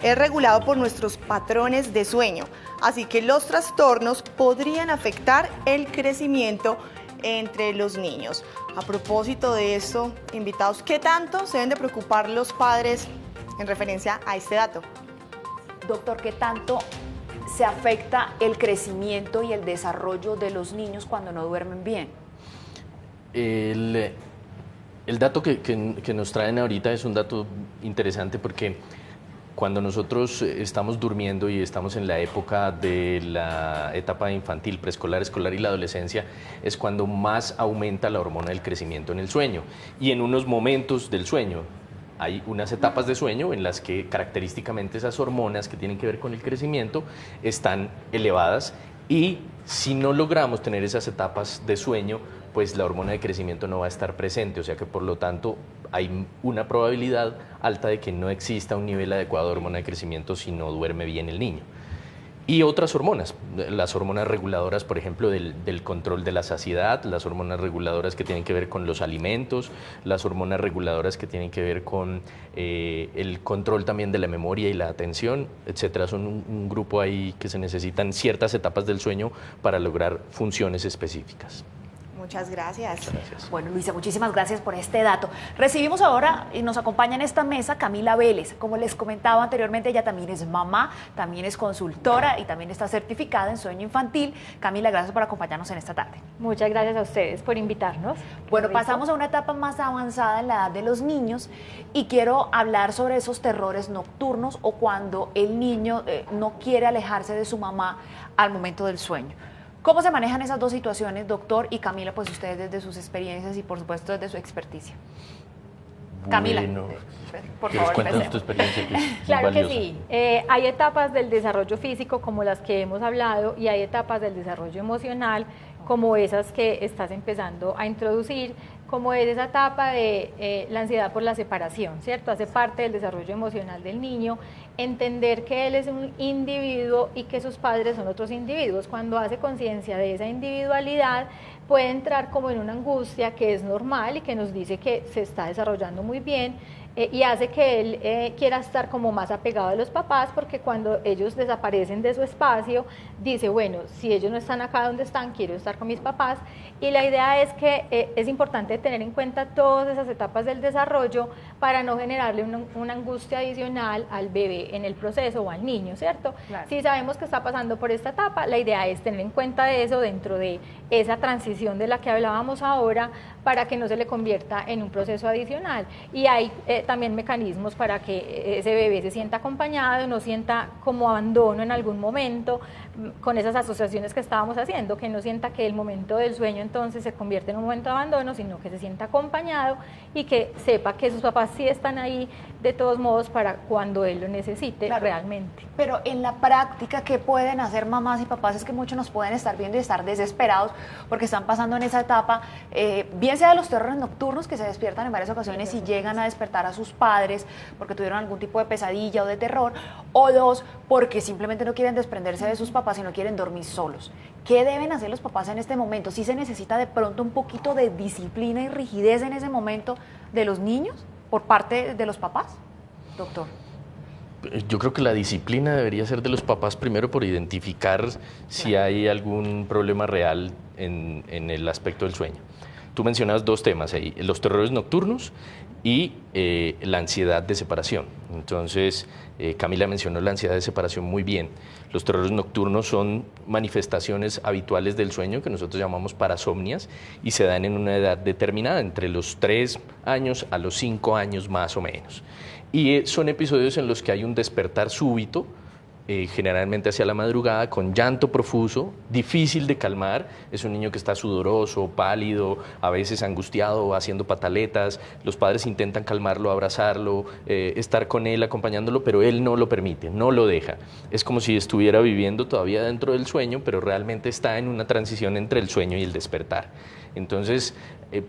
es regulado por nuestros patrones de sueño, así que los trastornos podrían afectar el crecimiento entre los niños. A propósito de esto, invitados, ¿qué tanto se deben de preocupar los padres en referencia a este dato? Doctor, ¿qué tanto se afecta el crecimiento y el desarrollo de los niños cuando no duermen bien? El dato que nos traen ahorita es un dato interesante porque cuando nosotros estamos durmiendo y estamos en la época de la etapa infantil, preescolar, escolar y la adolescencia, es cuando más aumenta la hormona del crecimiento en el sueño. Y en unos momentos del sueño, hay unas etapas de sueño en las que característicamente esas hormonas que tienen que ver con el crecimiento están elevadas y si no logramos tener esas etapas de sueño, pues la hormona de crecimiento no va a estar presente, o sea que por lo tanto hay una probabilidad alta de que no exista un nivel adecuado de hormona de crecimiento si no duerme bien el niño. Y otras hormonas, las hormonas reguladoras, por ejemplo, del control de la saciedad, las hormonas reguladoras que tienen que ver con los alimentos, las hormonas reguladoras que tienen que ver con el control también de la memoria y la atención, etcétera. Son un grupo ahí que se necesitan ciertas etapas del sueño para lograr funciones específicas. Muchas gracias. Bueno, Luisa, muchísimas gracias por este dato. Recibimos ahora y nos acompaña en esta mesa Camila Vélez. Como les comentaba anteriormente, ella también es mamá, también es consultora y también está certificada en sueño infantil. Camila, gracias por acompañarnos en esta tarde. Muchas gracias a ustedes por invitarnos. Bueno, pasamos a una etapa más avanzada en la edad de los niños y quiero hablar sobre esos terrores nocturnos o cuando el niño no quiere alejarse de su mamá al momento del sueño. ¿Cómo se manejan esas dos situaciones, doctor? Y Camila, pues ustedes desde sus experiencias y por supuesto desde su experticia. Camila, por favor, cuéntanos tu experiencia. Claro que sí. Hay etapas del desarrollo físico como las que hemos hablado y hay etapas del desarrollo emocional como esas que estás empezando a introducir, como es esa etapa de la ansiedad por la separación, ¿cierto? Hace parte del desarrollo emocional del niño, entender que él es un individuo y que sus padres son otros individuos. Cuando hace conciencia de esa individualidad, puede entrar como en una angustia que es normal y que nos dice que se está desarrollando muy bien, y hace que él quiera estar como más apegado a los papás, porque cuando ellos desaparecen de su espacio, dice, bueno, si ellos no están acá donde están, quiero estar con mis papás. Y la idea es que es importante tener en cuenta todas esas etapas del desarrollo para no generarle una angustia adicional al bebé en el proceso o al niño, ¿cierto? Claro. Si sabemos que está pasando por esta etapa, la idea es tener en cuenta eso dentro de esa transición de la que hablábamos ahora, para que no se le convierta en un proceso adicional. Y hay también mecanismos para que ese bebé se sienta acompañado, no sienta como abandono en algún momento, con esas asociaciones que estábamos haciendo, que no sienta que el momento del sueño entonces se convierte en un momento de abandono, sino que se sienta acompañado y que sepa que sus papás sí están ahí de todos modos para cuando él lo necesite. Claro, realmente. Pero en la práctica, ¿qué pueden hacer mamás y papás? Es que muchos nos pueden estar viendo y estar desesperados porque están pasando en esa etapa, bien sea de los terrores nocturnos que se despiertan en varias ocasiones y llegan a despertar a sus padres porque tuvieron algún tipo de pesadilla o de terror, o dos, porque simplemente no quieren desprenderse de sus papás y no quieren dormir solos. ¿Qué deben hacer los papás en este momento? ¿Sí se necesita de pronto un poquito de disciplina y rigidez en ese momento de los niños por parte de los papás, doctor? Yo creo que la disciplina debería ser de los papás primero por identificar si hay algún problema real en el aspecto del sueño. Tú mencionabas dos temas ahí, los terrores nocturnos y la ansiedad de separación. Entonces, Camila mencionó la ansiedad de separación muy bien. Los terrores nocturnos son manifestaciones habituales del sueño que nosotros llamamos parasomnias y se dan en una edad determinada, entre los 3 años a los 5 años más o menos. Y son episodios en los que hay un despertar súbito, generalmente hacia la madrugada, con llanto profuso, difícil de calmar. Es un niño que está sudoroso, pálido, a veces angustiado, haciendo pataletas. Los padres intentan calmarlo, abrazarlo, estar con él, acompañándolo, pero él no lo permite, no lo deja. Es como si estuviera viviendo todavía dentro del sueño, pero realmente está en una transición entre el sueño y el despertar. Entonces,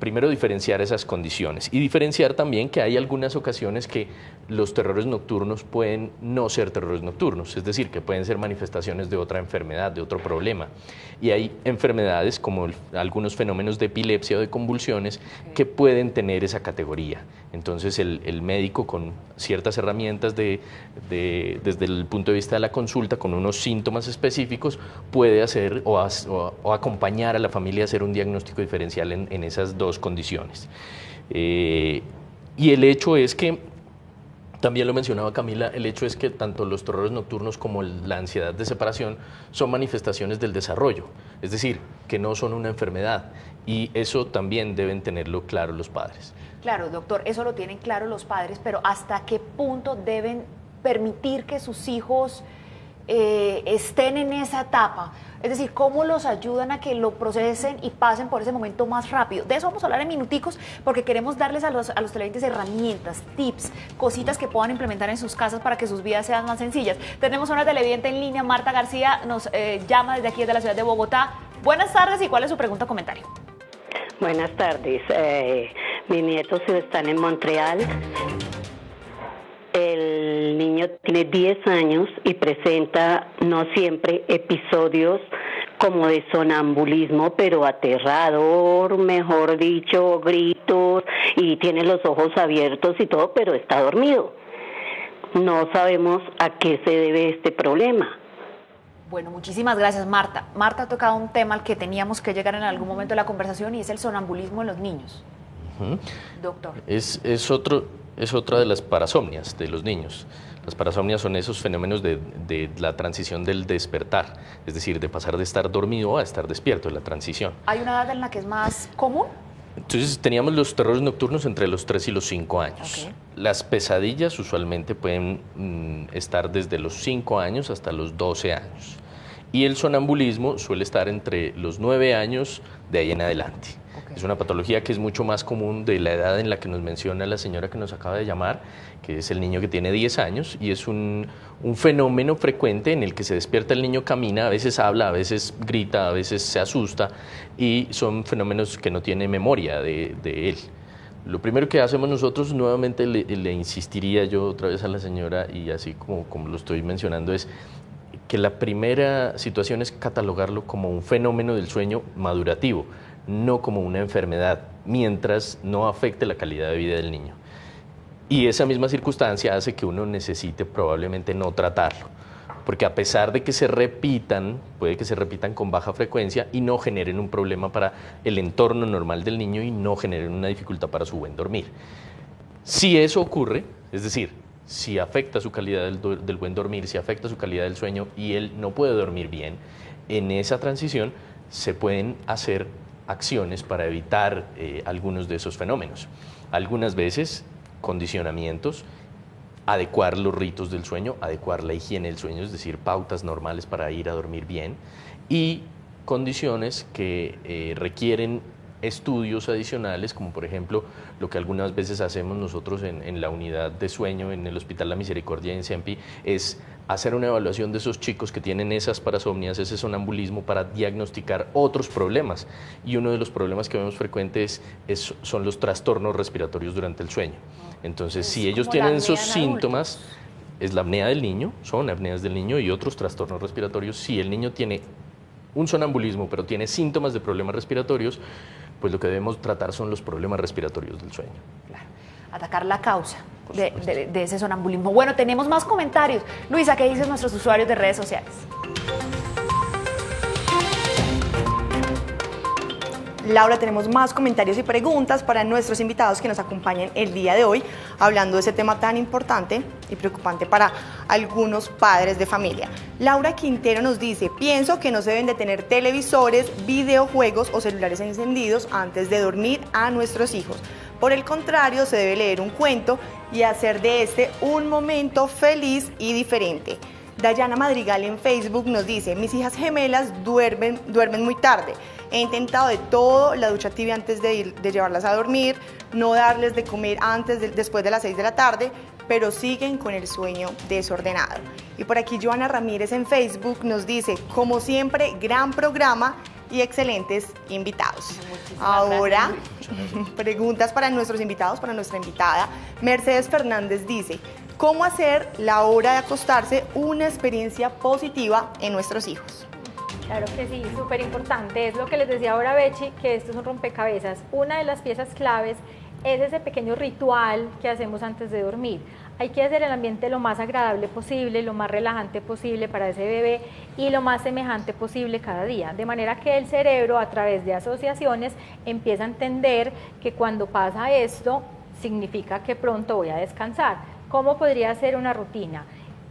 primero diferenciar esas condiciones y diferenciar también que hay algunas ocasiones que los terrores nocturnos pueden no ser terrores nocturnos, es decir, que pueden ser manifestaciones de otra enfermedad, de otro problema. Y hay enfermedades como algunos fenómenos de epilepsia o de convulsiones que pueden tener esa categoría. Entonces el médico, con ciertas herramientas desde el punto de vista de la consulta, con unos síntomas específicos, puede hacer o acompañar a la familia a hacer un diagnóstico diferencial en esas dos condiciones. Y el hecho es que, también lo mencionaba Camila, el hecho es que tanto los terrores nocturnos como la ansiedad de separación son manifestaciones del desarrollo, es decir, que no son una enfermedad, y eso también deben tenerlo claro los padres. Claro, doctor, eso lo tienen claro los padres, pero ¿hasta qué punto deben permitir que sus hijos estén en esa etapa? Es decir, ¿cómo los ayudan a que lo procesen y pasen por ese momento más rápido? De eso vamos a hablar en minuticos, porque queremos darles a los televidentes herramientas, tips, cositas que puedan implementar en sus casas para que sus vidas sean más sencillas. Tenemos a una televidente en línea, Marta García, nos llama desde aquí, desde la ciudad de Bogotá. Buenas tardes, ¿y cuál es su pregunta o comentario? Buenas tardes. Mis nietos están en Montreal. El niño tiene 10 años y presenta no siempre episodios como de sonambulismo, pero aterrador, mejor dicho, gritos, y tiene los ojos abiertos y todo, pero está dormido. No sabemos a qué se debe este problema. Bueno, muchísimas gracias, Marta. Marta ha tocado un tema al que teníamos que llegar en algún momento de la conversación, y es el sonambulismo en los niños. Doctor. Es otra de las parasomnias de los niños. Las parasomnias son esos fenómenos de la transición del despertar, es decir, de pasar de estar dormido a estar despierto, la transición. ¿Hay una edad en la que es más común? Entonces teníamos los terrores nocturnos entre los 3 y los 5 años. Okay. Las pesadillas usualmente pueden estar desde los 5 años hasta los 12 años. Y el sonambulismo suele estar entre los 9 años de ahí en adelante. Okay. Es una patología que es mucho más común de la edad en la que nos menciona la señora que nos acaba de llamar, que es el niño que tiene 10 años, y es un fenómeno frecuente en el que se despierta el niño, camina, a veces habla, a veces grita, a veces se asusta, y son fenómenos que no tiene memoria de él. Lo primero que hacemos nosotros, nuevamente le insistiría yo otra vez a la señora, y así como lo estoy mencionando, es que la primera situación es catalogarlo como un fenómeno del sueño madurativo, no como una enfermedad, mientras no afecte la calidad de vida del niño. Y esa misma circunstancia hace que uno necesite probablemente no tratarlo, porque a pesar de que se repitan, puede que se repitan con baja frecuencia y no generen un problema para el entorno normal del niño y no generen una dificultad para su buen dormir. Si eso ocurre, es decir, si afecta su calidad del buen dormir, si afecta su calidad del sueño y él no puede dormir bien, en esa transición se pueden hacer acciones para evitar algunos de esos fenómenos. Algunas veces, condicionamientos, adecuar los ritos del sueño, adecuar la higiene del sueño, es decir, pautas normales para ir a dormir bien, y condiciones que requieren estudios adicionales, como por ejemplo lo que algunas veces hacemos nosotros en la unidad de sueño en el Hospital La Misericordia en CEMPI, es hacer una evaluación de esos chicos que tienen esas parasomnias, ese sonambulismo, para diagnosticar otros problemas. Y uno de los problemas que vemos frecuentes son los trastornos respiratorios durante el sueño. Entonces, si ellos tienen esos síntomas, es la apnea del niño, son apneas del niño y otros trastornos respiratorios. Si el niño tiene un sonambulismo, pero tiene síntomas de problemas respiratorios, pues lo que debemos tratar son los problemas respiratorios del sueño. Claro. Atacar la causa de ese sonambulismo. Bueno, tenemos más comentarios. Luisa, ¿qué dicen nuestros usuarios de redes sociales? Laura, tenemos más comentarios y preguntas para nuestros invitados que nos acompañan el día de hoy, hablando de ese tema tan importante y preocupante para algunos padres de familia. Laura Quintero nos dice, pienso que no se deben de tener televisores, videojuegos o celulares encendidos antes de dormir a nuestros hijos. Por el contrario, se debe leer un cuento y hacer de este un momento feliz y diferente. Dayana Madrigal en Facebook nos dice, mis hijas gemelas duermen muy tarde. He intentado de todo, la ducha tibia antes de llevarlas a dormir, no darles de comer después de las 6 de la tarde, pero siguen con el sueño desordenado. Y por aquí Joana Ramírez en Facebook nos dice, como siempre, gran programa y excelentes invitados. Ahora, preguntas para nuestros invitados, para nuestra invitada. Mercedes Fernández dice, ¿cómo hacer la hora de acostarse una experiencia positiva en nuestros hijos? Claro que sí, súper importante. Es lo que les decía ahora Bechi, que esto es un rompecabezas. Una de las piezas claves es ese pequeño ritual que hacemos antes de dormir. Hay que hacer el ambiente lo más agradable posible, lo más relajante posible para ese bebé y lo más semejante posible cada día. De manera que el cerebro, a través de asociaciones, empieza a entender que cuando pasa esto, significa que pronto voy a descansar. ¿Cómo podría ser una rutina?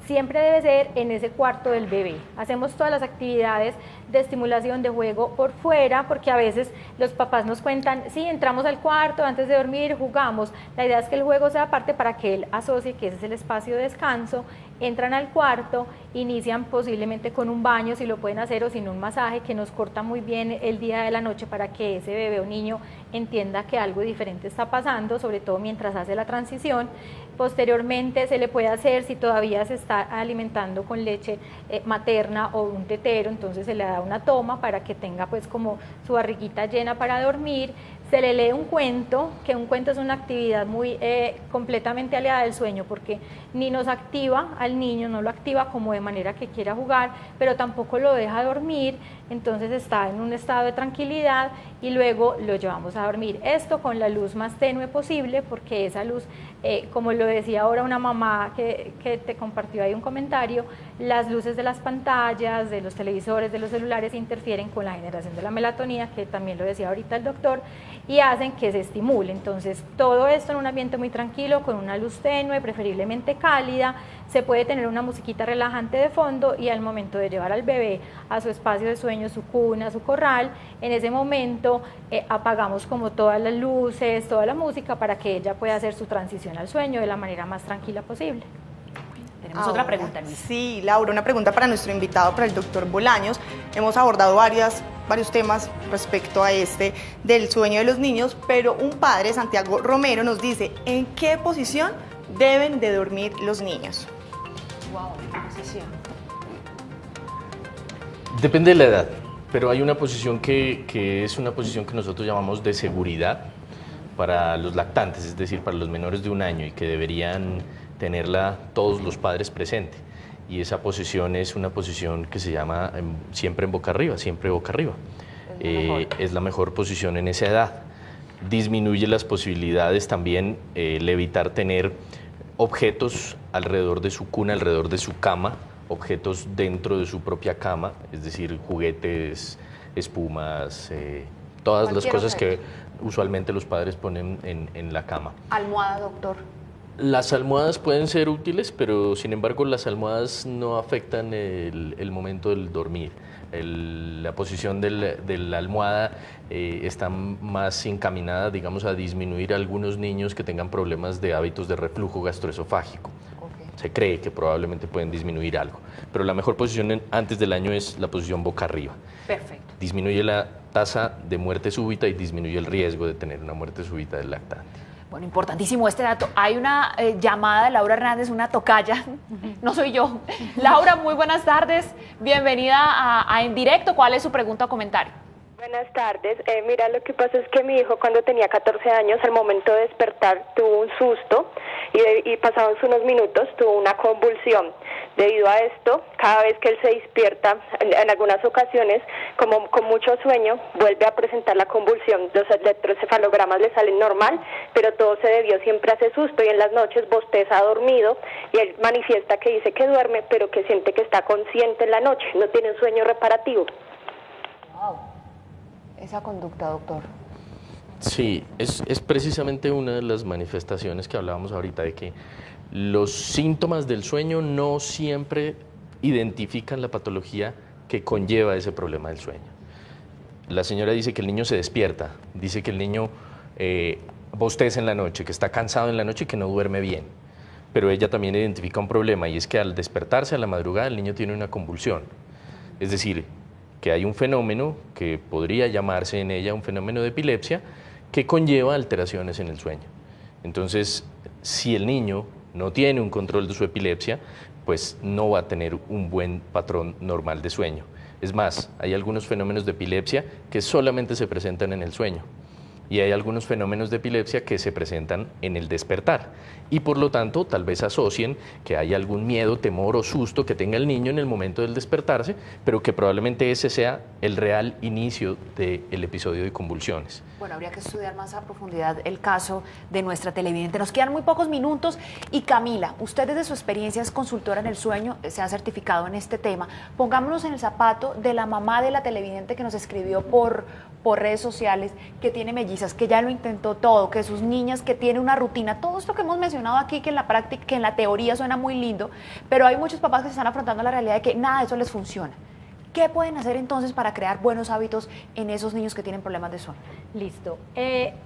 Siempre debe ser en ese cuarto del bebé. Hacemos todas las actividades de estimulación de juego por fuera, porque a veces los papás nos cuentan, sí, entramos al cuarto, antes de dormir jugamos. La idea es que el juego sea parte para que él asocie que ese es el espacio de descanso. Entran al cuarto, inician posiblemente con un baño, si lo pueden hacer, o sin un masaje, que nos corta muy bien el día de la noche para que ese bebé o niño entienda que algo diferente está pasando, sobre todo mientras hace la transición. Posteriormente se le puede hacer, si todavía se está alimentando con leche materna o un tetero, entonces se le da una toma para que tenga pues como su barriguita llena para dormir. Se le lee un cuento, que un cuento es una actividad muy completamente aliada del sueño, porque ni nos activa al niño, no lo activa como de manera que quiera jugar, pero tampoco lo deja dormir, entonces está en un estado de tranquilidad y luego lo llevamos a dormir. Esto con la luz más tenue posible, porque esa luz, como lo decía ahora una mamá que te compartió ahí un comentario, las luces de las pantallas, de los televisores, de los celulares interfieren con la generación de la melatonina, que también lo decía ahorita el doctor, y hacen que se estimule. Entonces todo esto en un ambiente muy tranquilo, con una luz tenue, preferiblemente cálida. Se puede tener una musiquita relajante de fondo y al momento de llevar al bebé a su espacio de sueño, su cuna, su corral, en ese momento apagamos como todas las luces, toda la música, para que ella pueda hacer su transición al sueño de la manera más tranquila posible. Tenemos otra pregunta, Luis. Sí, Laura, una pregunta para nuestro invitado, para el doctor Bolaños. Hemos abordado varios temas respecto a este del sueño de los niños, pero un padre, Santiago Romero, nos dice, ¿en qué posición deben de dormir los niños? Wow, ¿qué posición? Depende de la edad, pero hay una posición que es una posición que nosotros llamamos de seguridad para los lactantes, es decir, para los menores de 1 año, y que deberían tenerla todos los padres presentes. Y esa posición es una posición que se llama siempre en boca arriba, siempre boca arriba. Es la mejor posición en esa edad. Disminuye las posibilidades también el evitar tener objetos alrededor de su cuna, alrededor de su cama, objetos dentro de su propia cama, es decir, juguetes, espumas, todas las cosas que usualmente los padres ponen en la cama. Almohada, doctor. Las almohadas pueden ser útiles, pero sin embargo las almohadas no afectan el momento del dormir. La posición de la almohada está más encaminada, digamos, a disminuir a algunos niños que tengan problemas de hábitos de reflujo gastroesofágico. Okay. Se cree que probablemente pueden disminuir algo, pero la mejor posición antes del año es la posición boca arriba. Perfecto. Disminuye la tasa de muerte súbita y disminuye el riesgo de tener una muerte súbita del lactante. Bueno, importantísimo este dato. Hay una llamada de Laura Hernández, una tocaya, no soy yo. Laura, muy buenas tardes, bienvenida a En Directo. ¿Cuál es su pregunta o comentario? Buenas tardes. Mira, lo que pasa es que mi hijo cuando tenía 14 años, al momento de despertar, tuvo un susto y pasados unos minutos tuvo una convulsión. Debido a esto, cada vez que él se despierta, en algunas ocasiones, como con mucho sueño, vuelve a presentar la convulsión. Los electroencefalogramas le salen normal, pero todo se debió siempre a ese susto y en las noches bosteza dormido y él manifiesta que dice que duerme, pero que siente que está consciente en la noche, no tiene un sueño reparativo. Wow. esa conducta, doctor? Sí, es precisamente una de las manifestaciones que hablábamos ahorita, de que los síntomas del sueño no siempre identifican la patología que conlleva ese problema del sueño. La señora dice que el niño se despierta, dice que el niño bosteza en la noche, que está cansado en la noche y que no duerme bien. Pero ella también identifica un problema, y es que al despertarse a la madrugada el niño tiene una convulsión. Es decir, que hay un fenómeno que podría llamarse en ella un fenómeno de epilepsia que conlleva alteraciones en el sueño. Entonces, si el niño no tiene un control de su epilepsia, pues no va a tener un buen patrón normal de sueño. Es más, hay algunos fenómenos de epilepsia que solamente se presentan en el sueño, y hay algunos fenómenos de epilepsia que se presentan en el despertar, y por lo tanto tal vez asocien que hay algún miedo, temor o susto que tenga el niño en el momento del despertarse, pero que probablemente ese sea el real inicio del episodio de convulsiones. Bueno, habría que estudiar más a profundidad el caso de nuestra televidente. Nos quedan muy pocos minutos y Camila, usted desde su experiencia es consultora en el sueño, se ha certificado en este tema. Pongámonos en el zapato de la mamá de la televidente que nos escribió por redes sociales, que tiene mellizas, que ya lo intentó todo, que sus niñas, que tiene una rutina, todo esto que hemos mencionado aquí, que en la práctica, que en la teoría suena muy lindo, pero hay muchos papás que se están afrontando la realidad de que nada de eso les funciona. ¿Qué pueden hacer entonces para crear buenos hábitos en esos niños que tienen problemas de sueño? Listo.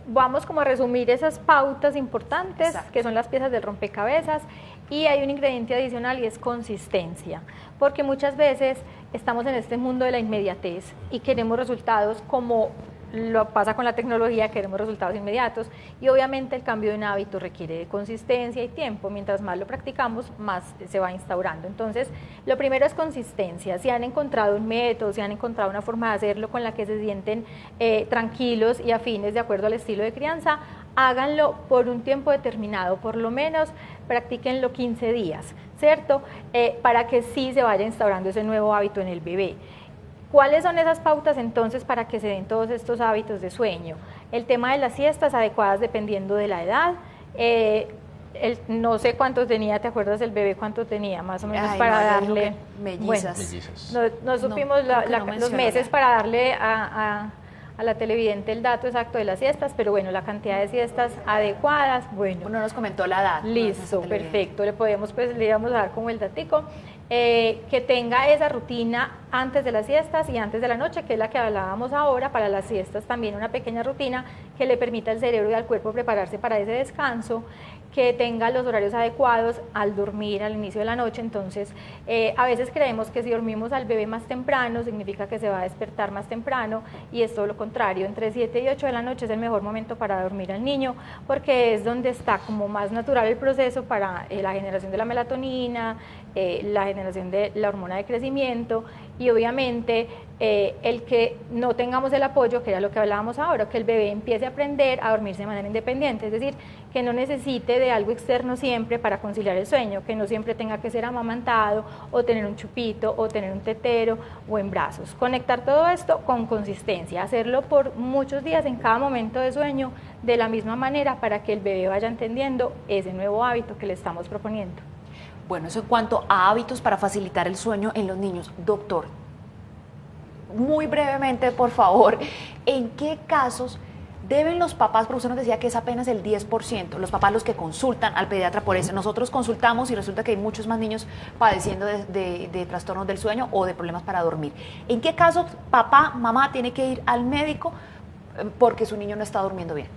Vamos como a resumir esas pautas importantes, exacto, que son las piezas del rompecabezas, y hay un ingrediente adicional y es consistencia, porque muchas veces estamos en este mundo de la inmediatez y queremos resultados como lo pasa con la tecnología, queremos resultados inmediatos, y obviamente el cambio de un hábito requiere de consistencia y tiempo. Mientras más lo practicamos, más se va instaurando. Entonces, lo primero es consistencia. Si han encontrado un método, si han encontrado una forma de hacerlo con la que se sienten tranquilos y afines de acuerdo al estilo de crianza, háganlo por un tiempo determinado, por lo menos practíquenlo 15 días, ¿cierto? Para que sí se vaya instaurando ese nuevo hábito en el bebé. ¿Cuáles son esas pautas entonces para que se den todos estos hábitos de sueño? El tema de las siestas adecuadas dependiendo de la edad. No sé cuántos tenía, ¿te acuerdas del bebé cuánto tenía? Más o menos. Ay, para darle... Mellizas. Bueno, no supimos los meses para darle a la televidente el dato exacto de las siestas, pero bueno, la cantidad de siestas adecuadas, bueno. Uno nos comentó la edad. Listo, perfecto, le íbamos a dar como el datico. Que tenga esa rutina antes de las siestas y antes de la noche, que es la que hablábamos ahora. Para las siestas también una pequeña rutina que le permita al cerebro y al cuerpo prepararse para ese descanso, que tenga los horarios adecuados al dormir al inicio de la noche. Entonces, a veces creemos que si dormimos al bebé más temprano, significa que se va a despertar más temprano, y es todo lo contrario. Entre 7 y 8 de la noche es el mejor momento para dormir al niño, porque es donde está como más natural el proceso para la generación de la melatonina, la generación de la hormona de crecimiento, y obviamente el que no tengamos el apoyo, que era lo que hablábamos ahora, que el bebé empiece a aprender a dormirse de manera independiente, es decir, que no necesite de algo externo siempre para conciliar el sueño, que no siempre tenga que ser amamantado o tener un chupito o tener un tetero o en brazos. Conectar todo esto con consistencia, hacerlo por muchos días en cada momento de sueño de la misma manera, para que el bebé vaya entendiendo ese nuevo hábito que le estamos proponiendo. Bueno, eso en cuanto a hábitos para facilitar el sueño en los niños. Doctor, muy brevemente, por favor, ¿en qué casos deben los papás, porque usted nos decía que es apenas el 10%, los papás los que consultan al pediatra por eso? Nosotros consultamos y resulta que hay muchos más niños padeciendo de trastornos del sueño o de problemas para dormir. ¿En qué casos papá, mamá tiene que ir al médico porque su niño no está durmiendo bien?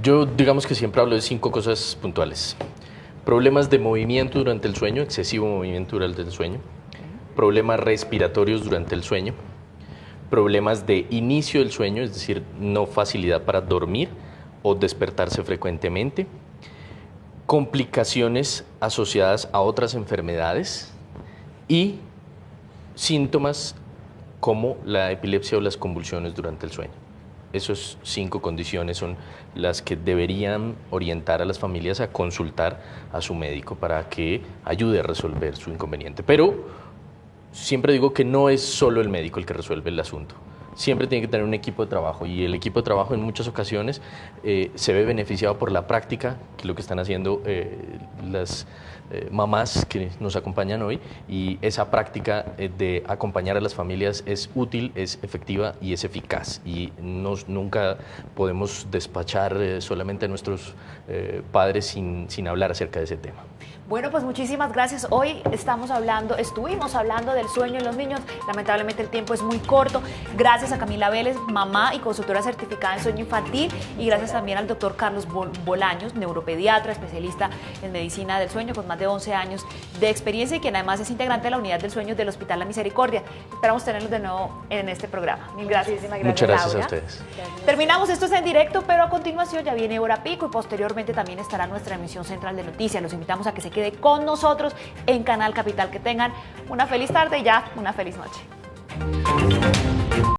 Yo digamos que siempre hablo de 5 cosas puntuales. Problemas de movimiento durante el sueño, excesivo movimiento durante el sueño, problemas respiratorios durante el sueño, problemas de inicio del sueño, es decir, no facilidad para dormir o despertarse frecuentemente, complicaciones asociadas a otras enfermedades y síntomas como la epilepsia o las convulsiones durante el sueño. Esas 5 condiciones son las que deberían orientar a las familias a consultar a su médico para que ayude a resolver su inconveniente. Pero siempre digo que no es solo el médico el que resuelve el asunto. siempre tiene que tener un equipo de trabajo, y el equipo de trabajo en muchas ocasiones se ve beneficiado por la práctica, que es lo que están haciendo las mamás que nos acompañan hoy, y esa práctica de acompañar a las familias es útil, es efectiva y es eficaz, y nunca podemos despachar solamente a nuestros padres sin hablar acerca de ese tema. Bueno, pues muchísimas gracias. Hoy estuvimos hablando del sueño en los niños. Lamentablemente el tiempo es muy corto. Gracias a Camila Vélez, mamá y consultora certificada en sueño infantil, y gracias también al doctor Carlos Bolaños, neuropediatra, especialista en medicina del sueño, con más de 11 años de experiencia, y quien además es integrante de la unidad del sueño del Hospital La Misericordia. Esperamos tenerlos de nuevo en este programa. Mil gracias. Muchas gracias, Laura. a ustedes. Terminamos, esto es En Directo, pero a continuación ya viene Hora Pico, y posteriormente también estará nuestra emisión central de noticias. Los invitamos a que se quede con nosotros en Canal Capital. Que tengan una feliz tarde y ya una feliz noche.